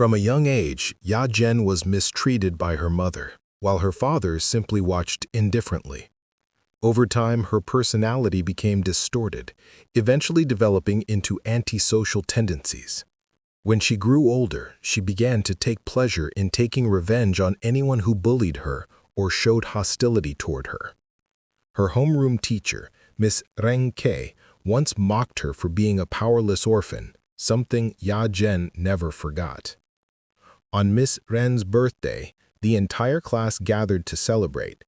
From a young age, Ya-jen was mistreated by her mother, while her father simply watched indifferently. Over time, her personality became distorted, eventually developing into antisocial tendencies. When she grew older, she began to take pleasure in taking revenge on anyone who bullied her or showed hostility toward her. Her homeroom teacher, Miss Ren-kei, once mocked her for being a powerless orphan, something Ya-jen never forgot. On Miss Ren's birthday, the entire class gathered to celebrate.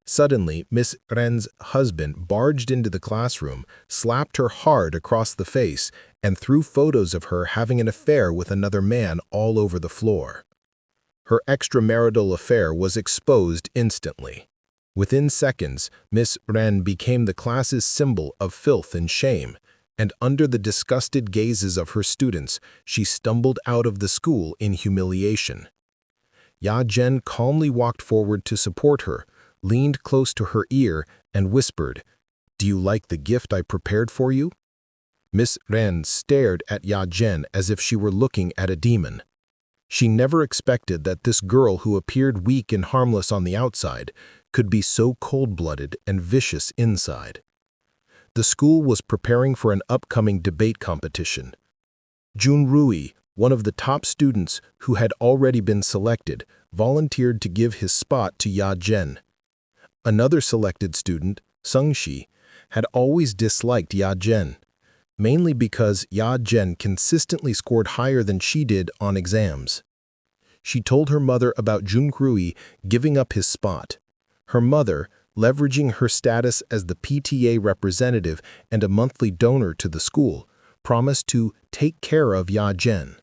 Suddenly, Miss Ren's husband barged into the classroom, slapped her hard across the face, and threw photos of her having an affair with another man all over the floor. Her extramarital affair was exposed instantly. Within seconds, Miss Ren became the class's symbol of filth and shame, and under the disgusted gazes of her students, she stumbled out of the school in humiliation. Ya-jen calmly walked forward to support her, leaned close to her ear, and whispered, "Do you like the gift I prepared for you?" Miss Ren stared at Ya-jen as if she were looking at a demon. She never expected that this girl who appeared weak and harmless on the outside could be so cold-blooded and vicious inside. The school was preparing for an upcoming debate competition. Junrui, one of the top students who had already been selected, volunteered to give his spot to Ya-jen. Another selected student, Sungshi, had always disliked Ya-jen, mainly because Ya-jen consistently scored higher than she did on exams. She told her mother about Junrui giving up his spot. Her mother, leveraging her status as the PTA representative and a monthly donor to the school, promised to take care of Ya-jen.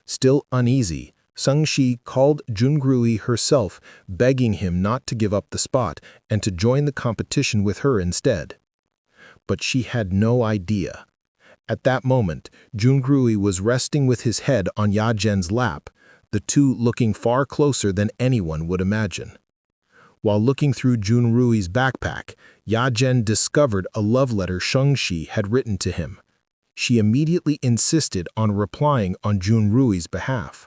Still uneasy, Sungshi called Junrui herself, begging him not to give up the spot and to join the competition with her instead. But she had no idea. At that moment, Junrui was resting with his head on Ya-jen's lap, the two looking far closer than anyone would imagine. While looking through Junrui's backpack, Ya-jen discovered a love letter Sungshi had written to him. She immediately insisted on replying on Junrui's behalf.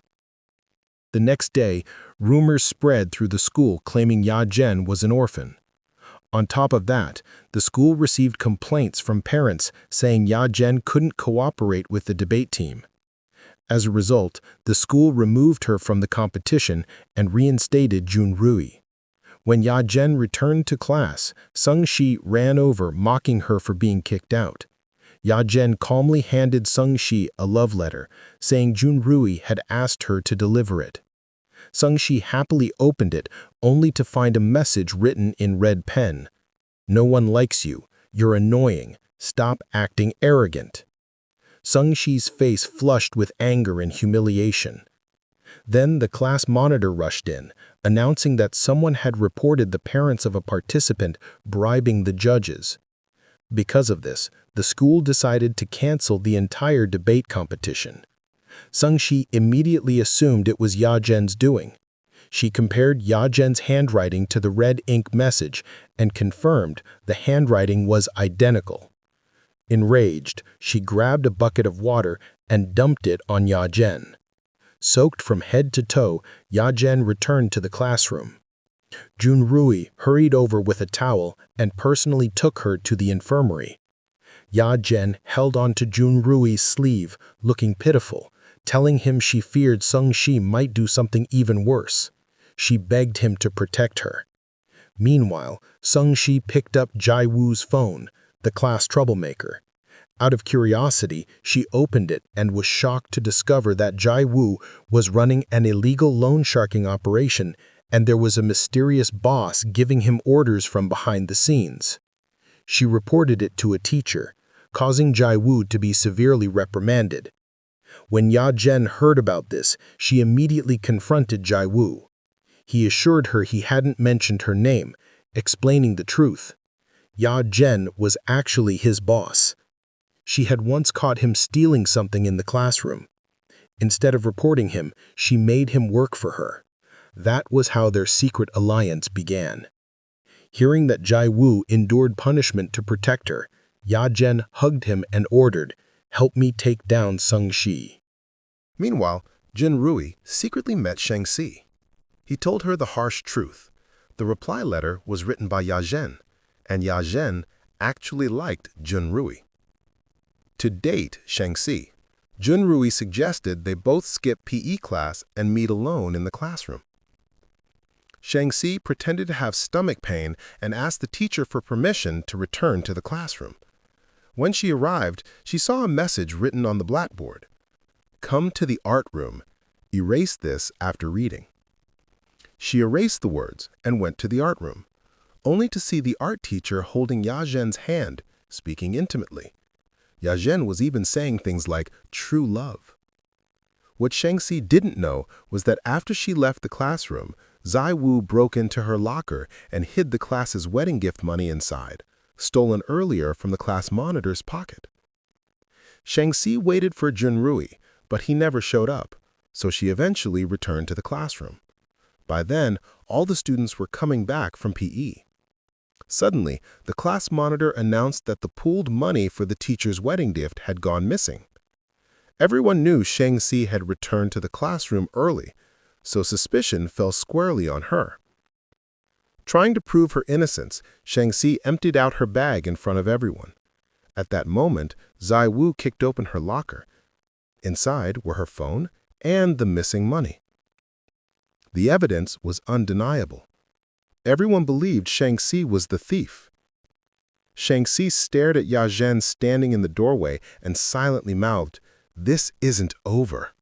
The next day, rumors spread through the school claiming Ya-jen was an orphan. On top of that, the school received complaints from parents saying Ya-jen couldn't cooperate with the debate team. As a result, the school removed her from the competition and reinstated Junrui. When Ya-jen returned to class, Sungshi ran over, mocking her for being kicked out. Ya-jen calmly handed Sungshi a love letter, saying Junrui had asked her to deliver it. Sungshi happily opened it, only to find a message written in red pen. "No one likes you. You're annoying. Stop acting arrogant." Sungshi's face flushed with anger and humiliation. Then the class monitor rushed in, announcing that someone had reported the parents of a participant bribing the judges. Because of this, the school decided to cancel the entire debate competition. Sungshi immediately assumed it was Ya-jen's doing. She compared Ya-jen's handwriting to the red ink message and confirmed the handwriting was identical. Enraged, she grabbed a bucket of water and dumped it on Ya-jen. Soaked from head to toe, Ya-jen returned to the classroom. Junrui hurried over with a towel and personally took her to the infirmary. Ya-jen held onto Junrui's sleeve, looking pitiful, telling him she feared Sungshi might do something even worse. She begged him to protect her. Meanwhile, Sungshi picked up Jai-woo's phone, the class troublemaker. Out of curiosity, she opened it and was shocked to discover that Jai-woo was running an illegal loan sharking operation, and there was a mysterious boss giving him orders from behind the scenes. She reported it to a teacher, causing Jai-woo to be severely reprimanded. When Ya-jen heard about this, she immediately confronted Jai-woo. He assured her he hadn't mentioned her name, explaining the truth. Ya-jen was actually his boss. She had once caught him stealing something in the classroom. Instead of reporting him, she made him work for her. That was how their secret alliance began. Hearing that Jai-woo endured punishment to protect her, Ya-jen hugged him and ordered, "Help me take down Sungshi." Meanwhile, Junrui secretly met Shangxi. He told her the harsh truth. The reply letter was written by Yazhen, and Yazhen actually liked Junrui. To date Shangxi, Junrui suggested they both skip PE class and meet alone in the classroom. Shangxi pretended to have stomach pain and asked the teacher for permission to return to the classroom. When she arrived, she saw a message written on the blackboard. "Come to the art room. Erase this after reading." She erased the words and went to the art room, only to see the art teacher holding Yazhen's hand, speaking intimately. Yazhen was even saying things like "true love." What Shangxi didn't know was that after she left the classroom, Zai Wu broke into her locker and hid the class's wedding gift money inside, stolen earlier from the class monitor's pocket. Shangxi waited for Junrui, but he never showed up, so she eventually returned to the classroom. By then, all the students were coming back from PE. Suddenly, the class monitor announced that the pooled money for the teacher's wedding gift had gone missing. Everyone knew Shangxi had returned to the classroom early, so suspicion fell squarely on her. Trying to prove her innocence, Shangxi emptied out her bag in front of everyone. At that moment, Zai Wu kicked open her locker. Inside were her phone and the missing money. The evidence was undeniable. Everyone believed Shangxi was the thief. Shangxi stared at Yazhen standing in the doorway and silently mouthed, "This isn't over."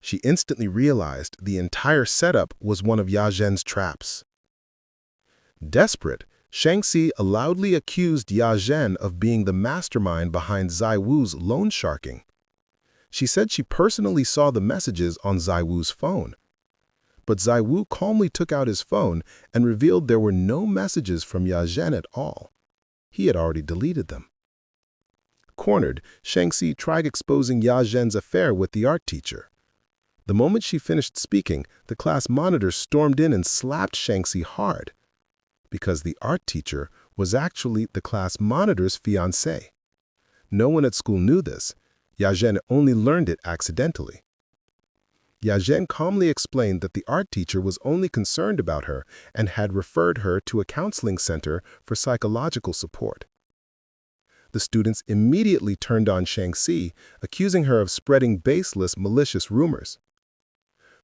She instantly realized the entire setup was one of Yazhen's traps. Desperate, Shangxi loudly accused Yazhen of being the mastermind behind Zai Wu's loan sharking. She said she personally saw the messages on Zai Wu's phone. But Zai Wu calmly took out his phone and revealed there were no messages from Yazhen at all. He had already deleted them. Cornered, Shangxi tried exposing Yazhen's affair with the art teacher. The moment she finished speaking, the class monitor stormed in and slapped Shangxi hard, because the art teacher was actually the class monitor's fiancé. No one at school knew this. Yazhen only learned it accidentally. Yazhen calmly explained that the art teacher was only concerned about her and had referred her to a counseling center for psychological support. The students immediately turned on Shangxi, accusing her of spreading baseless, malicious rumors.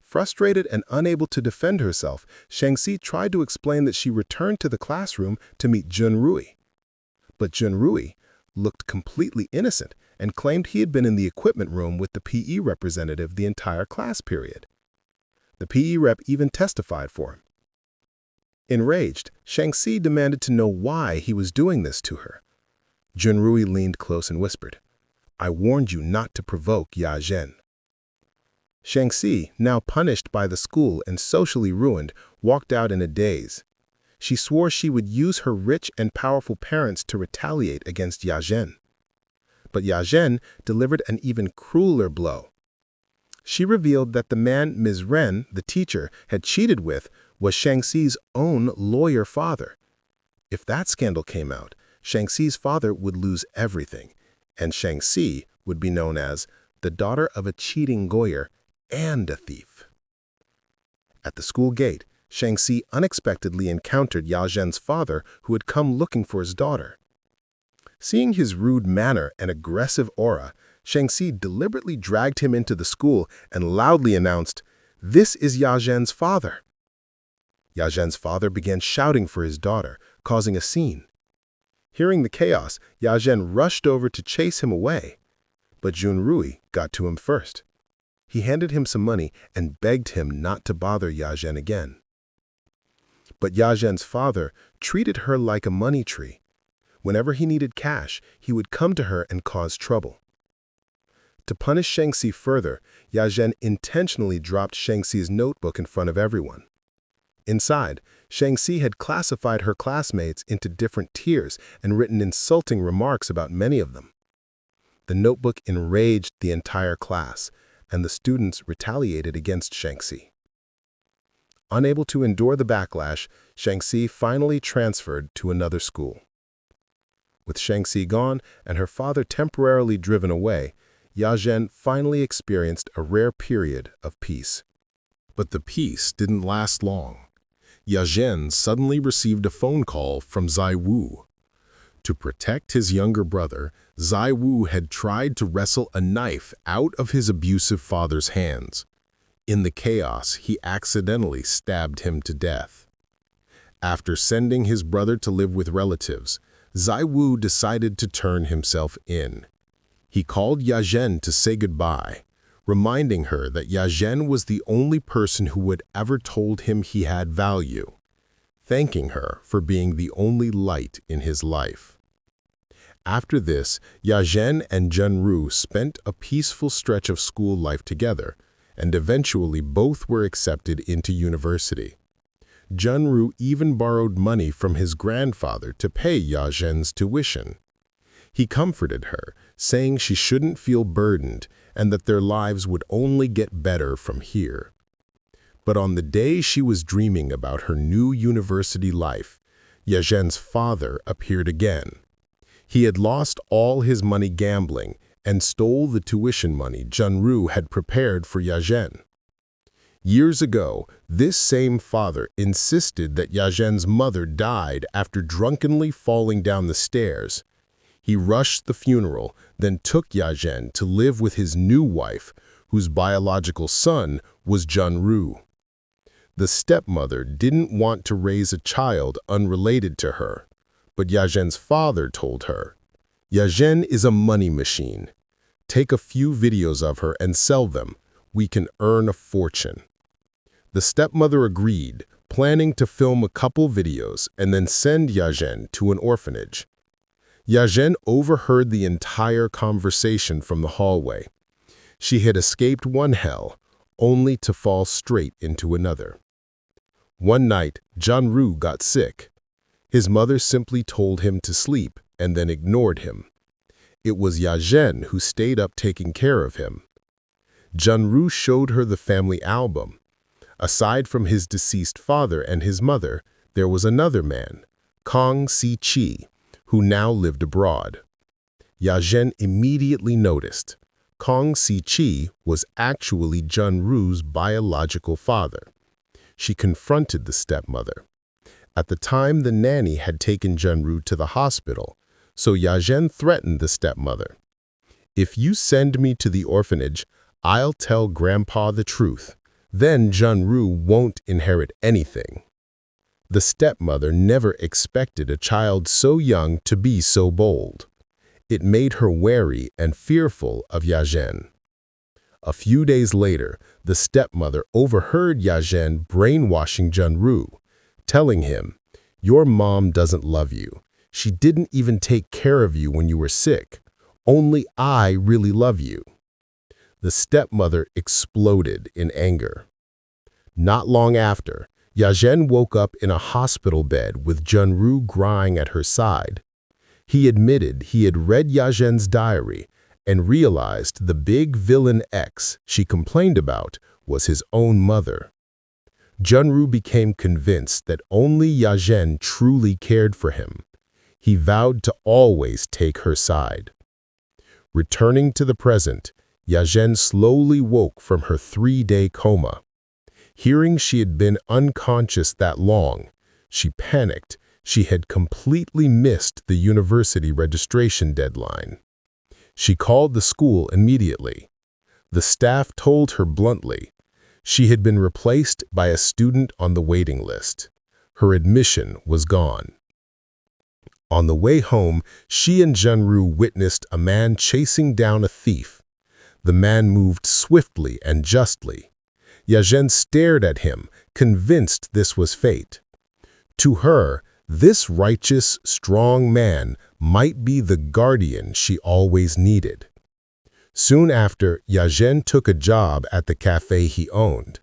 Frustrated and unable to defend herself, Shangxi tried to explain that she returned to the classroom to meet Junrui. But Junrui looked completely innocent and claimed he had been in the equipment room with the PE representative the entire class period. The PE rep even testified for him. Enraged, Shangxi demanded to know why he was doing this to her. Junrui leaned close and whispered, "I warned you not to provoke Yazhen." Shangxi, now punished by the school and socially ruined, walked out in a daze. She swore she would use her rich and powerful parents to retaliate against Yazhen. But Yazhen delivered an even crueler blow. She revealed that the man Ms. Ren, the teacher, had cheated with was Shangxi's own lawyer father. If that scandal came out, Shangxi's father would lose everything, and Shangxi would be known as the daughter of a cheating lawyer and a thief. At the school gate, Shangxi unexpectedly encountered Yazhen's father, who had come looking for his daughter. Seeing his rude manner and aggressive aura, Shangxi deliberately dragged him into the school and loudly announced, "This is Yazhen's father." Yazhen's father began shouting for his daughter, causing a scene. Hearing the chaos, Yazhen rushed over to chase him away. But Junrui got to him first. He handed him some money and begged him not to bother Yazhen again. But Yazhen's father treated her like a money tree. Whenever he needed cash, he would come to her and cause trouble. To punish Shangxi further, Yazhen intentionally dropped Shangxi's notebook in front of everyone. Inside, Shangxi had classified her classmates into different tiers and written insulting remarks about many of them. The notebook enraged the entire class, and the students retaliated against Shangxi. Unable to endure the backlash, Shangxi finally transferred to another school. With Shangxi gone and her father temporarily driven away, Yazhen finally experienced a rare period of peace. But the peace didn't last long. Yazhen suddenly received a phone call from Zai Wu. To protect his younger brother, Zai Wu had tried to wrestle a knife out of his abusive father's hands. In the chaos, he accidentally stabbed him to death. After sending his brother to live with relatives, Zai Wu decided to turn himself in. He called Yazhen to say goodbye, reminding her that Yazhen was the only person who had ever told him he had value, thanking her for being the only light in his life. After this, Yazhen and Junru spent a peaceful stretch of school life together, and eventually both were accepted into university. Junru even borrowed money from his grandfather to pay Yazhen's tuition. He comforted her, saying she shouldn't feel burdened and that their lives would only get better from here. But on the day she was dreaming about her new university life, Yazhen's father appeared again. He had lost all his money gambling and stole the tuition money Junru had prepared for Yazhen. Years ago, this same father insisted that Yazhen's mother died after drunkenly falling down the stairs. He rushed the funeral, then took Yazhen to live with his new wife, whose biological son was Junru. The stepmother didn't want to raise a child unrelated to her, but Yazhen's father told her, "Yazhen is a money machine. Take a few videos of her and sell them. We can earn a fortune." The stepmother agreed, planning to film a couple videos and then send Yazhen to an orphanage. Yazhen overheard the entire conversation from the hallway. She had escaped one hell, only to fall straight into another. One night, Junru got sick. His mother simply told him to sleep and then ignored him. It was Yazhen who stayed up taking care of him. Junru showed her the family album. Aside from his deceased father and his mother, there was another man, Kong Si-chi, who now lived abroad. Yazhen immediately noticed. Kong Si-chi was actually Junru's biological father. She confronted the stepmother. At the time, the nanny had taken Junru to the hospital, so Yazhen threatened the stepmother. "If you send me to the orphanage, I'll tell Grandpa the truth. Then Junru won't inherit anything." The stepmother never expected a child so young to be so bold. It made her wary and fearful of Yazhen. A few days later, the stepmother overheard Yazhen brainwashing Junru, telling him, "Your mom doesn't love you. She didn't even take care of you when you were sick. Only I really love you." The stepmother exploded in anger. Not long after, Yazhen woke up in a hospital bed with Junru crying at her side. He admitted he had read Yazhen's diary and realized the big villain ex she complained about was his own mother. Junru became convinced that only Yazhen truly cared for him. He vowed to always take her side. Returning to the present, Yazhen slowly woke from her 3-day coma. Hearing she had been unconscious that long, she panicked. She had completely missed the university registration deadline. She called the school immediately. The staff told her bluntly she had been replaced by a student on the waiting list. Her admission was gone. On the way home, she and Junru witnessed a man chasing down a thief. The man moved swiftly and justly. Yazhen stared at him, convinced this was fate. To her, this righteous, strong man might be the guardian she always needed. Soon after, Yazhen took a job at the cafe he owned.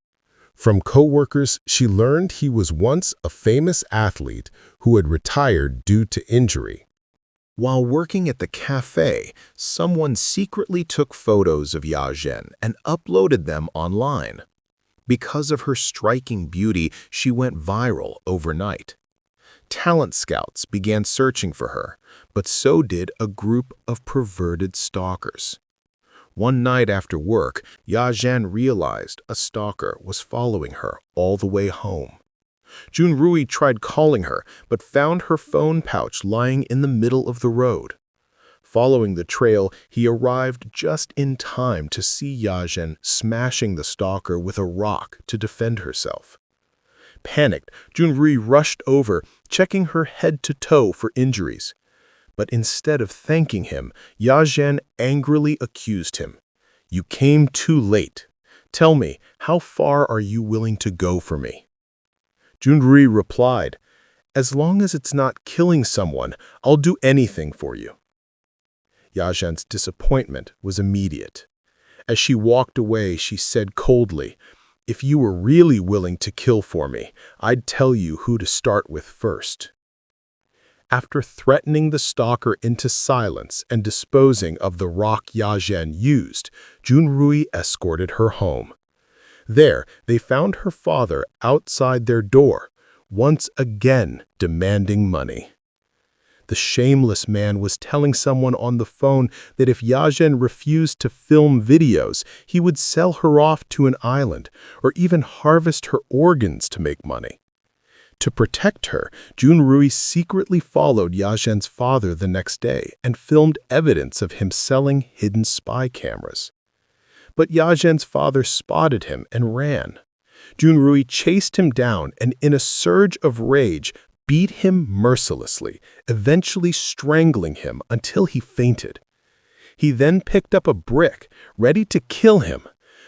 From co-workers, she learned he was once a famous athlete who had retired due to injury. While working at the cafe, someone secretly took photos of Yazhen and uploaded them online. Because of her striking beauty, she went viral overnight. Talent scouts began searching for her, but so did a group of perverted stalkers. One night after work, Yajian realized a stalker was following her all the way home. Junrui tried calling her, but found her phone pouch lying in the middle of the road. Following the trail, he arrived just in time to see Yajian smashing the stalker with a rock to defend herself. Panicked, Junrui rushed over, checking her head to toe for injuries. But instead of thanking him, Yajian angrily accused him. "You came too late. Tell me, how far are you willing to go for me?" Junrui replied, "As long as it's not killing someone, I'll do anything for you." Yajian's disappointment was immediate. As she walked away, she said coldly, "If you were really willing to kill for me, I'd tell you who to start with first." After threatening the stalker into silence and disposing of the rock Yajian used, Junrui escorted her home. There, they found her father outside their door, once again demanding money. The shameless man was telling someone on the phone that if Yajian refused to film videos, he would sell her off to an island or even harvest her organs to make money. To protect her, Junrui secretly followed Yajian's father the next day and filmed evidence of him selling hidden spy cameras. But Yajian's father spotted him and ran. Junrui chased him down and, in a surge of rage, beat him mercilessly, eventually strangling him until he fainted. He then picked up a brick, ready to kill him,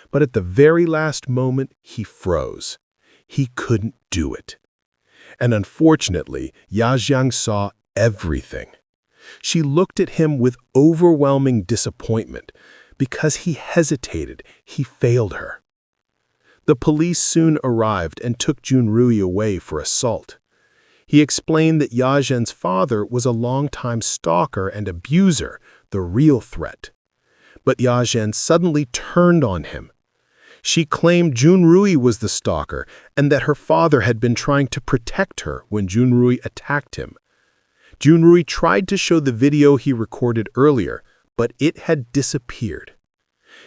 but at the very last moment he froze. He couldn't do it. And unfortunately, Yajian saw everything. She looked at him with overwhelming disappointment. Because he hesitated, he failed her. The police soon arrived and took Junrui away for assault. He explained that Yajian's father was a longtime stalker and abuser, the real threat. But Yajian suddenly turned on him. She claimed Junrui was the stalker and that her father had been trying to protect her when Junrui attacked him. Junrui tried to show the video he recorded earlier, but it had disappeared.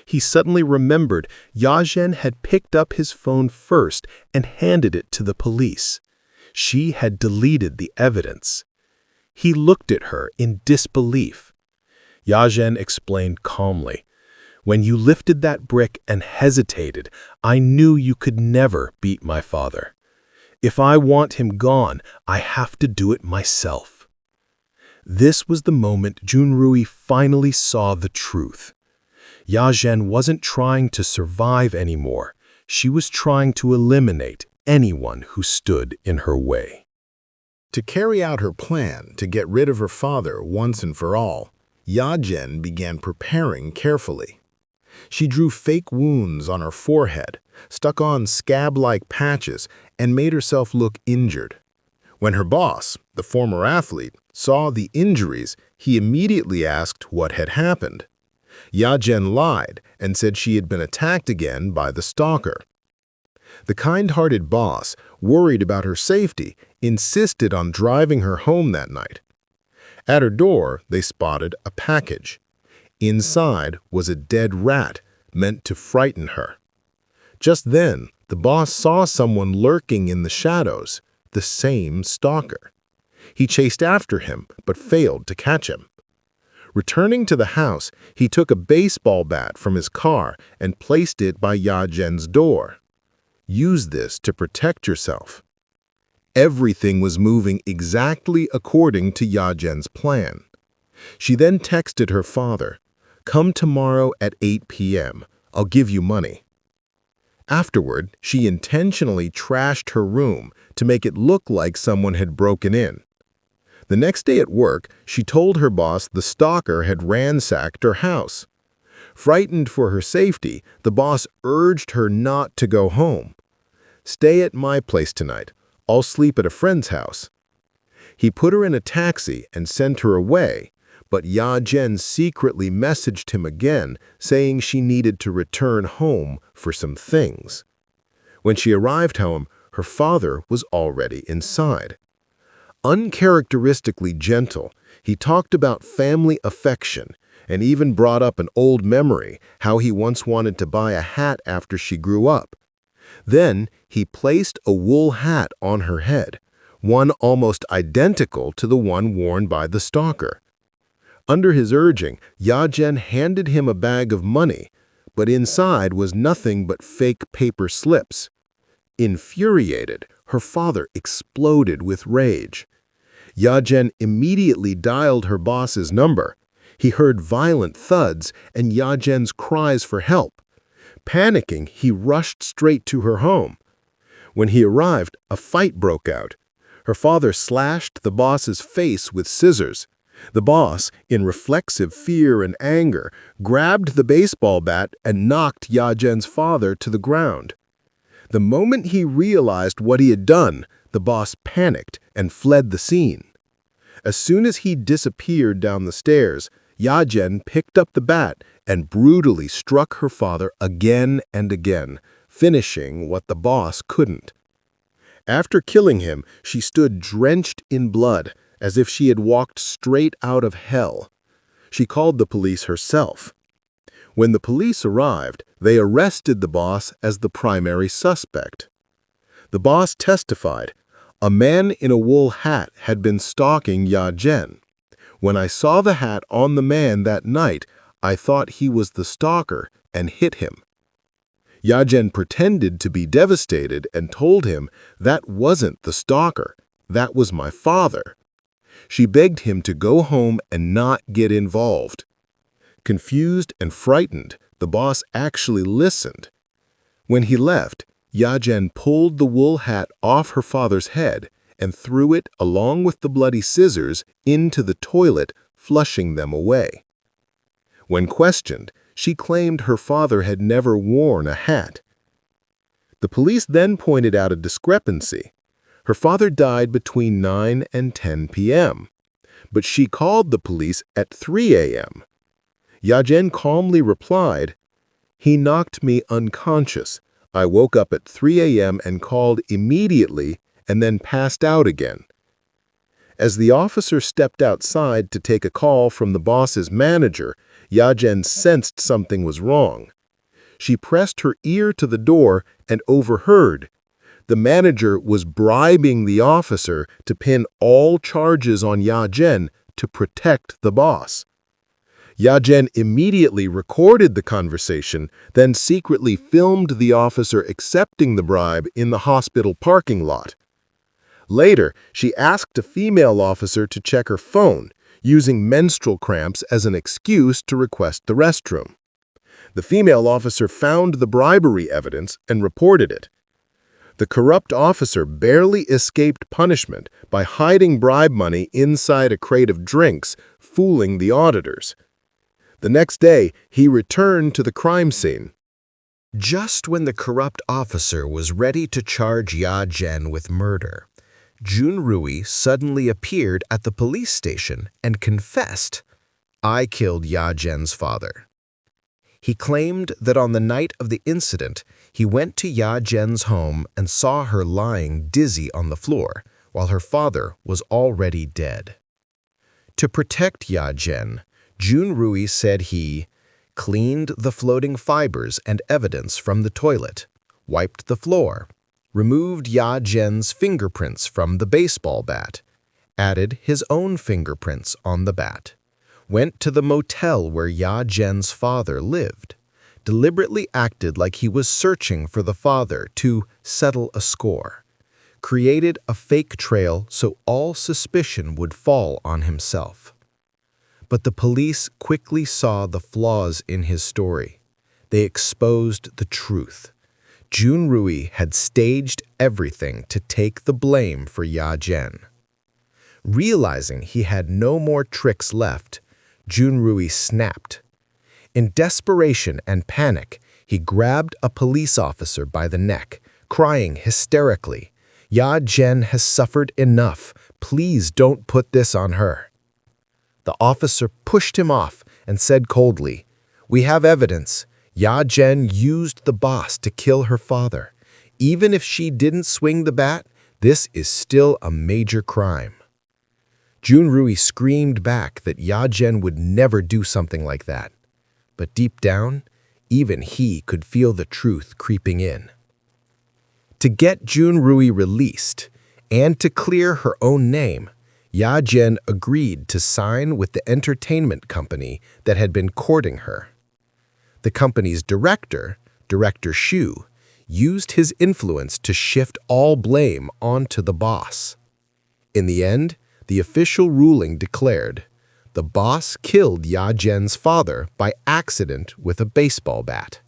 He suddenly remembered Yajian had picked up his phone first and handed it to the police. She had deleted the evidence. He looked at her in disbelief. Yajian explained calmly, "When you lifted that brick and hesitated, I knew you could never beat my father. If I want him gone, I have to do it myself." This was the moment Junrui finally saw the truth. Yajian wasn't trying to survive anymore. She was trying to eliminate anyone who stood in her way. To carry out her plan to get rid of her father once and for all, Yajian began preparing carefully. She drew fake wounds on her forehead, stuck on scab-like patches, and made herself look injured. When her boss, the former athlete, saw the injuries, he immediately asked what had happened. Yajian lied and said she had been attacked again by the stalker. The kind-hearted boss, worried about her safety, insisted on driving her home that night. At her door, they spotted a package. Inside was a dead rat, meant to frighten her. Just then, the boss saw someone lurking in the shadows, the same stalker. He chased after him, but failed to catch him. Returning to the house, he took a baseball bat from his car and placed it by Yajian's door. Use this to protect yourself. Everything was moving exactly according to Yajian's plan. She then texted her father, "Come tomorrow at 8 p.m. I'll give you money." Afterward, she intentionally trashed her room to make it look like someone had broken in. The next day at work, she told her boss the stalker had ransacked her house. Frightened for her safety, the boss urged her not to go home. "Stay at my place tonight. I'll sleep at a friend's house." He put her in a taxi and sent her away, but Yajian secretly messaged him again, saying she needed to return home for some things. When she arrived home, her father was already inside. Uncharacteristically gentle, he talked about family affection and even brought up an old memory, how he once wanted to buy a hat after she grew up. Then he placed a wool hat on her head, one almost identical to the one worn by the stalker. Under his urging, Ya-Jen handed him a bag of money, but inside was nothing but fake paper slips. Infuriated, her father exploded with rage. Ya-Jen immediately dialed her boss's number. He heard violent thuds and Ya-Jen's cries for help. Panicking, he rushed straight to her home. When he arrived, a fight broke out. Her father slashed the boss's face with scissors. The boss, in reflexive fear and anger, grabbed the baseball bat and knocked Ya-Jen's father to the ground. The moment he realized what he had done, the boss panicked and fled the scene. As soon as he disappeared down the stairs, Ya-Jen picked up the bat and brutally struck her father again and again, finishing what the boss couldn't. After killing him, she stood drenched in blood, as if she had walked straight out of hell. She called the police herself. When the police arrived, they arrested the boss as the primary suspect. The boss testified, "A man in a wool hat had been stalking Ya-Jen. When I saw the hat on the man that night, I thought he was the stalker and hit him." Ya-Jen pretended to be devastated and told him, "That wasn't the stalker, that was my father." She begged him to go home and not get involved. Confused and frightened, the boss actually listened. When he left, Ya-Jen pulled the wool hat off her father's head and threw it, along with the bloody scissors, into the toilet, flushing them away. When questioned, she claimed her father had never worn a hat. The police then pointed out a discrepancy. Her father died between 9 and 10 p.m., but she called the police at 3 a.m. Ya-Jen calmly replied, "He knocked me unconscious. I woke up at 3 a.m. and called immediately and then passed out again." As the officer stepped outside to take a call from the boss's manager, Ya-Jen sensed something was wrong. She pressed her ear to the door and overheard. The manager was bribing the officer to pin all charges on Ya-Jen to protect the boss. Ya-Jen immediately recorded the conversation, then secretly filmed the officer accepting the bribe in the hospital parking lot. Later, she asked a female officer to check her phone, using menstrual cramps as an excuse to request the restroom. The female officer found the bribery evidence and reported it. The corrupt officer barely escaped punishment by hiding bribe money inside a crate of drinks, fooling the auditors. The next day, he returned to the crime scene. Just when the corrupt officer was ready to charge Ya-Jen with murder, Jun-Rui suddenly appeared at the police station and confessed, "I killed Ya-Jen's father." He claimed that on the night of the incident, he went to Ya-Jen's home and saw her lying dizzy on the floor, while her father was already dead. To protect Ya-Jen, Jun-Rui said he cleaned the floating fibers and evidence from the toilet, wiped the floor, removed Ya-Jen's fingerprints from the baseball bat, added his own fingerprints on the bat, went to the motel where Ya-Jen's father lived, deliberately acted like he was searching for the father to settle a score, created a fake trail so all suspicion would fall on himself. But the police quickly saw the flaws in his story. They exposed the truth. Jun-Rui had staged everything to take the blame for Ya-Jen. Realizing he had no more tricks left, Jun-Rui snapped. In desperation and panic, he grabbed a police officer by the neck, crying hysterically, "Ya-Jen has suffered enough. Please don't put this on her." The officer pushed him off and said coldly, "We have evidence. Ya-Jen used the boss to kill her father. Even if she didn't swing the bat, this is still a major crime." Junrui screamed back that Ya-Jen would never do something like that. But deep down, even he could feel the truth creeping in. To get Junrui released, and to clear her own name, Ya-Jen agreed to sign with the entertainment company that had been courting her. The company's director, Director Shu, used his influence to shift all blame onto the boss. In the end, the official ruling declared, the boss killed Ya-Jen's father by accident with a baseball bat.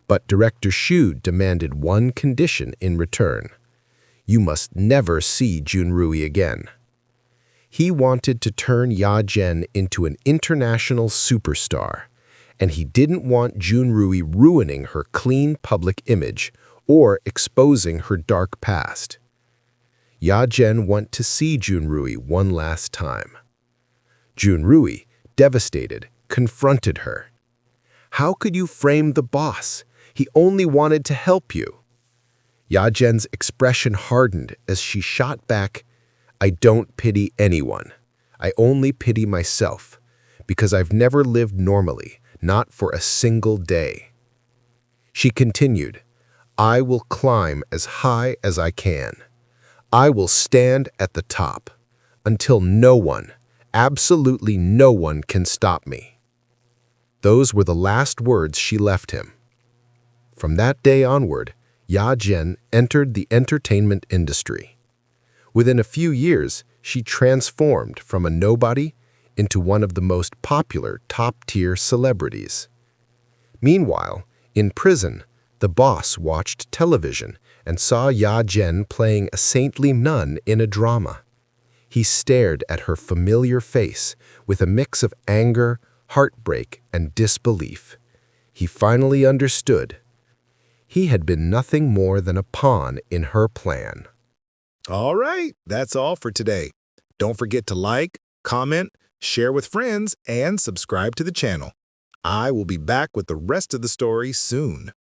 But Director Shu demanded one condition in return. You must never see Junrui again. He wanted to turn Ya-Jen into an international superstar, and he didn't want Junrui ruining her clean public image or exposing her dark past. Ya-Jen went to see Junrui one last time. Junrui, devastated, confronted her. How could you frame the boss? He only wanted to help you. Ya-Jen's expression hardened as she shot back, I don't pity anyone. I only pity myself, because I've never lived normally, not for a single day. She continued, I will climb as high as I can. I will stand at the top, until no one, absolutely no one can stop me. Those were the last words she left him. From that day onward, Ya-Jen entered the entertainment industry. Within a few years, she transformed from a nobody into one of the most popular top-tier celebrities. Meanwhile, in prison, the boss watched television and saw Ya-Jen playing a saintly nun in a drama. He stared at her familiar face with a mix of anger, heartbreak, and disbelief. He finally understood. He had been nothing more than a pawn in her plan. All right, that's all for today. Don't forget to like, comment, share with friends, and subscribe to the channel. I will be back with the rest of the story soon.